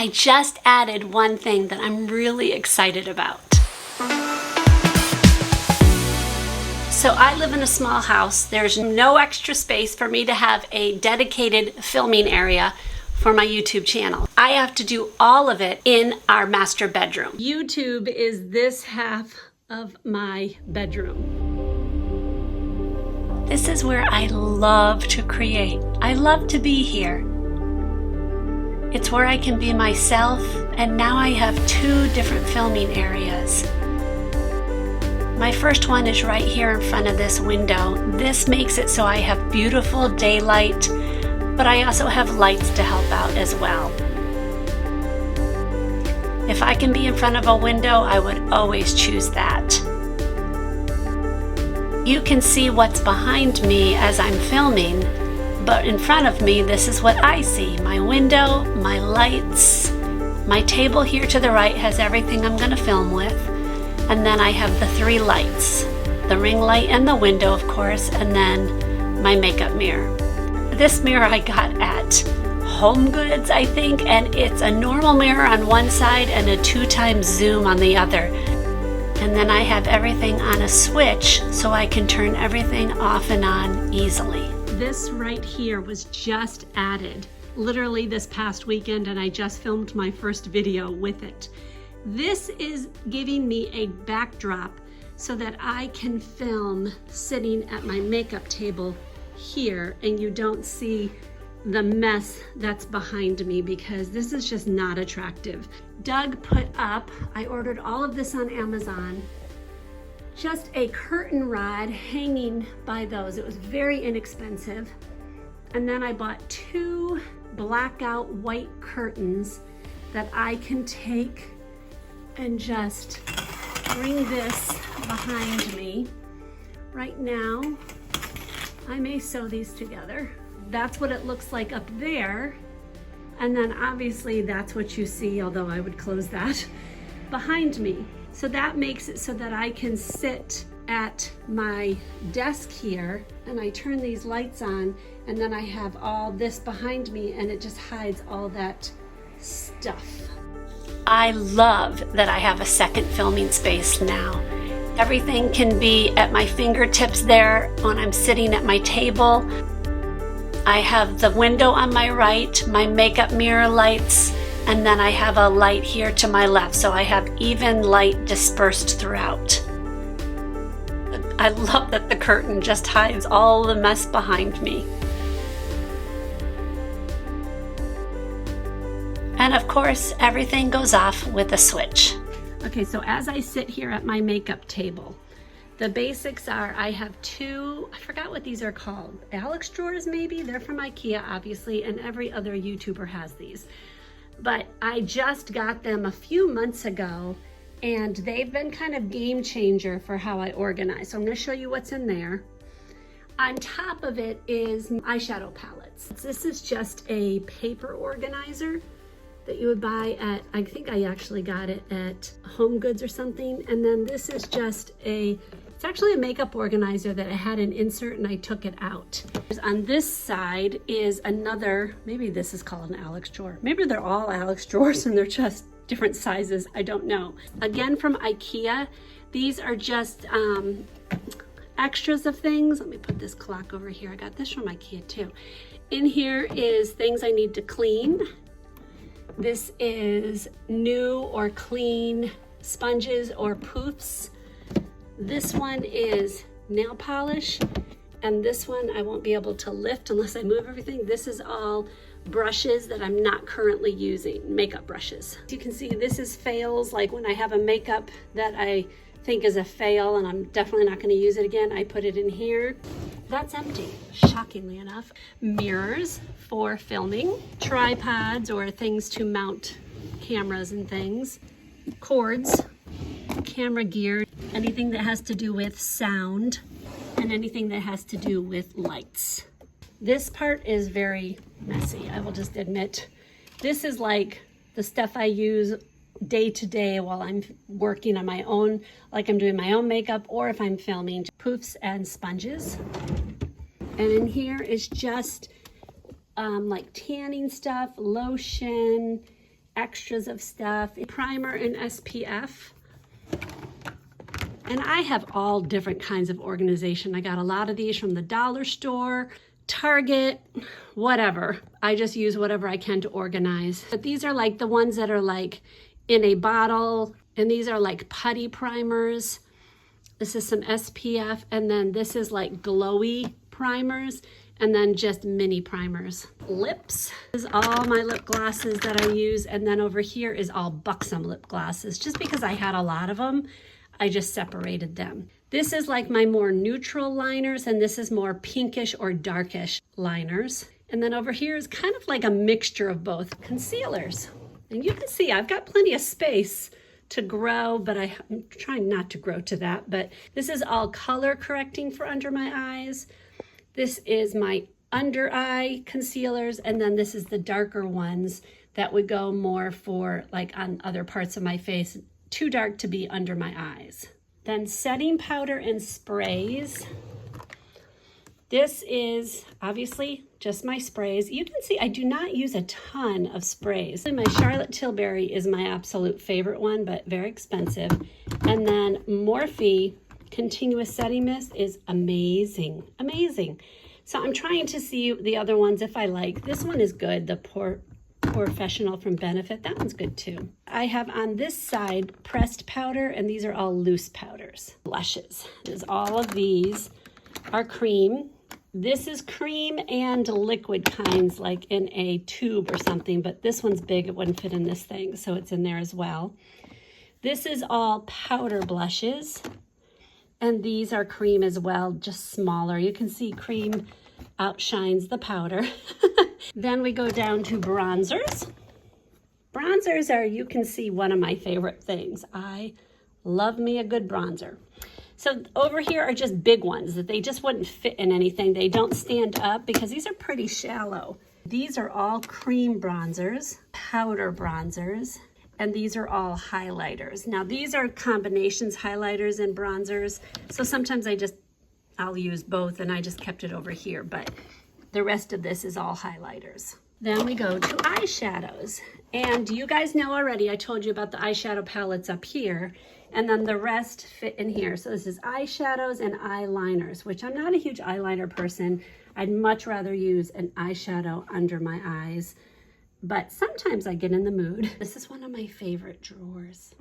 I just added one thing that I'm really excited about. So I live in a small house. There's no extra space for me to have a dedicated filming area for my YouTube channel. I have to do all of it in our master bedroom. YouTube is this half of my bedroom. This is where I love to create. I love to be here. It's where I can be myself, and now I have 2 different filming areas. My first one is right here in front of this window. This makes it so I have beautiful daylight, but I also have lights to help out as well. If I can be in front of a window, I would always choose that. You can see what's behind me as I'm filming, but in front of me, this is what I see. My window, my lights, my table here to the right has everything I'm gonna film with. And then I have the 3 lights, the ring light and the window, of course, and then my makeup mirror. This mirror I got at Home Goods, I think, and it's a normal mirror on one side and a 2x zoom on the other. And then I have everything on a switch so I can turn everything off and on easily. This right here was just added literally this past weekend, and I just filmed my first video with it. This is giving me a backdrop so that I can film sitting at my makeup table here, and you don't see the mess that's behind me because this is just not attractive. Doug put up, I ordered all of this on Amazon, just a curtain rod hanging by those. It was very inexpensive. And then I bought 2 blackout white curtains that I can take and just bring this behind me. Right now, I may sew these together. That's what it looks like up there. And then obviously that's what you see, although I would close that, behind me. So that makes it so that I can sit at my desk here and I turn these lights on, and then I have all this behind me and it just hides all that stuff. I love that I have a second filming space now. Everything can be at my fingertips there when I'm sitting at my table. I have the window on my right, my makeup mirror lights, and then I have a light here to my left, so I have even light dispersed throughout. I love that the curtain just hides all the mess behind me. And of course, everything goes off with a switch. Okay, so as I sit here at my makeup table, the basics are I have 2, I forgot what these are called, Alex drawers maybe? They're from IKEA, obviously, and every other YouTuber has these. But I just got them a few months ago, and they've been kind of game changer for how I organize. So I'm gonna show you what's in there. On top of it is eyeshadow palettes. This is just a paper organizer that you would buy at, I think I actually got it at Home Goods or something. And then this is just it's actually a makeup organizer that I had an insert and I took it out. On this side is another, maybe this is called an Alex drawer. Maybe they're all Alex drawers and they're just different sizes, I don't know. Again, from IKEA, these are just extras of things. Let me put this clock over here. I got this from IKEA too. In here is things I need to clean. This is new or clean sponges or poofs. This one is nail polish, and this one I won't be able to lift unless I move everything. This is all brushes that I'm not currently using, makeup brushes. You can see this is fails, like when I have a makeup that I think is a fail and I'm definitely not going to use it again, I put it in here. That's empty, shockingly enough. Mirrors for filming, tripods or things to mount cameras and things, cords, camera gear, anything that has to do with sound, and anything that has to do with lights. This part is very messy, I will just admit. This is like the stuff I use day to day while I'm working on my own, like I'm doing my own makeup, or if I'm filming, poofs and sponges. And in here is just like tanning stuff, lotion, extras of stuff, primer and SPF. And I have all different kinds of organization. I got a lot of these from the dollar store, Target, whatever. I just use whatever I can to organize. But these are like the ones that are like in a bottle, and these are like putty primers. This is some SPF, and then this is like glowy primers, and then just mini primers. Lips is all my lip glosses that I use, and then over here is all Buxom lip glosses. Just because I had a lot of them, I just separated them. This is like my more neutral liners, and this is more pinkish or darkish liners. And then over here is kind of like a mixture of both. Concealers. And you can see I've got plenty of space to grow, but I'm trying not to grow to that. But this is all color correcting for under my eyes. This is my under eye concealers, and then this is the darker ones that would go more for like on other parts of my face, too dark to be under my eyes. Then setting powder and sprays. This is obviously just my sprays. You can see I do not use a ton of sprays. My Charlotte Tilbury is my absolute favorite one, but very expensive. And then Morphe Continuous Setting Mist is amazing, amazing. So I'm trying to see the other ones if I like. This one is good, the Professional from Benefit. That one's good too. I have on this side pressed powder, and these are all loose powders. Blushes. There's all of these are cream. This is cream and liquid kinds, like in a tube or something, but this one's big. It wouldn't fit in this thing, so it's in there as well. This is all powder blushes, and these are cream as well, just smaller. You can see cream outshines the powder. Then we go down to bronzers. Bronzers are, you can see, one of my favorite things. I love me a good bronzer. So over here are just big ones that they just wouldn't fit in anything. They don't stand up because these are pretty shallow. These are all cream bronzers, powder bronzers, and these are all highlighters. Now these are combinations, highlighters and bronzers. So sometimes I'll use both, and I just kept it over here, but the rest of this is all highlighters. Then we go to eyeshadows. And you guys know already, I told you about the eyeshadow palettes up here, and then the rest fit in here. So this is eyeshadows and eyeliners, which I'm not a huge eyeliner person. I'd much rather use an eyeshadow under my eyes, but sometimes I get in the mood. This is one of my favorite drawers.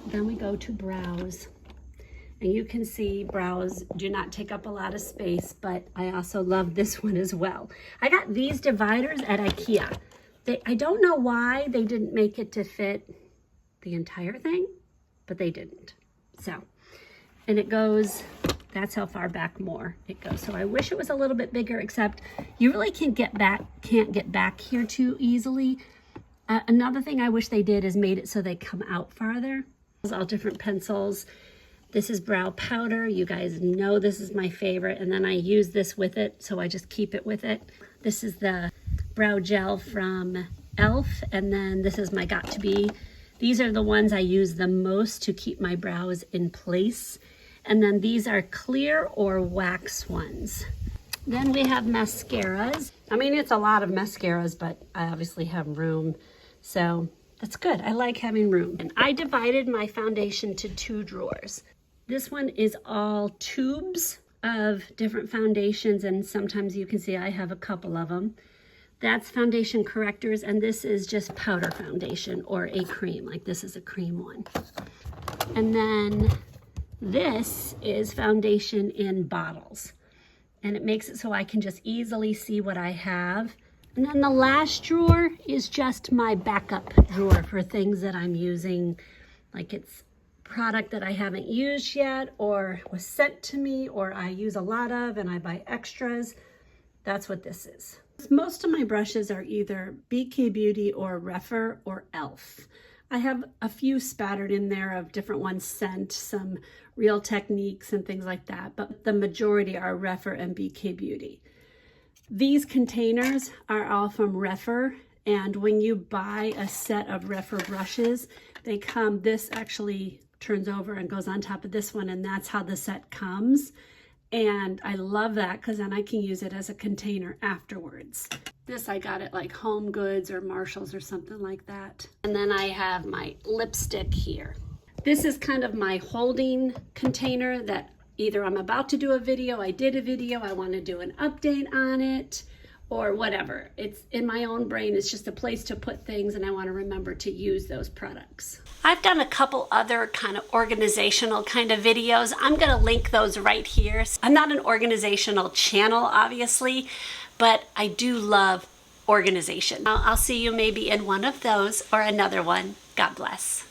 Then we go to brows. And you can see brows do not take up a lot of space, but I also love this one as well. I got these dividers at IKEA. I don't know why they didn't make it to fit the entire thing, but they didn't. So, and it goes, that's how far back more it goes. So I wish it was a little bit bigger, except you really can't get back here too easily. Another thing I wish they did is made it so they come out farther. There's all different pencils. This is brow powder. You guys know this is my favorite, and then I use this with it, so I just keep it with it. This is the brow gel from e.l.f., and then this is my Got To Be. These are the ones I use the most to keep my brows in place. And then these are clear or wax ones. Then we have mascaras. I mean, it's a lot of mascaras, but I obviously have room, so that's good. I like having room. And I divided my foundation to 2 drawers. This one is all tubes of different foundations, and sometimes you can see I have a couple of them. That's foundation correctors, and this is just powder foundation or a cream, like this is a cream one. And then this is foundation in bottles, and it makes it so I can just easily see what I have. And then the last drawer is just my backup drawer for things that I'm using, like it's product that I haven't used yet or was sent to me or I use a lot of and I buy extras. That's what this is. Most of my brushes are either BK Beauty or Refer or e.l.f. I have a few spattered in there of different ones sent, some Real Techniques and things like that, but the majority are Refer and BK Beauty. These containers are all from Refer, and when you buy a set of Refer brushes, they come, this actually turns over and goes on top of this one, and that's how the set comes. And I love that because then I can use it as a container afterwards. This I got at like Home Goods or Marshalls or something like that. And then I have my lipstick here. This is kind of my holding container that either I'm about to do a video, I did a video, I want to do an update on it, or whatever. It's in my own brain. It's just a place to put things, and I want to remember to use those products. I've done a couple other kind of organizational kind of videos. I'm going to link those right here. I'm not an organizational channel, obviously, but I do love organization. I'll see you maybe in one of those or another one. God bless.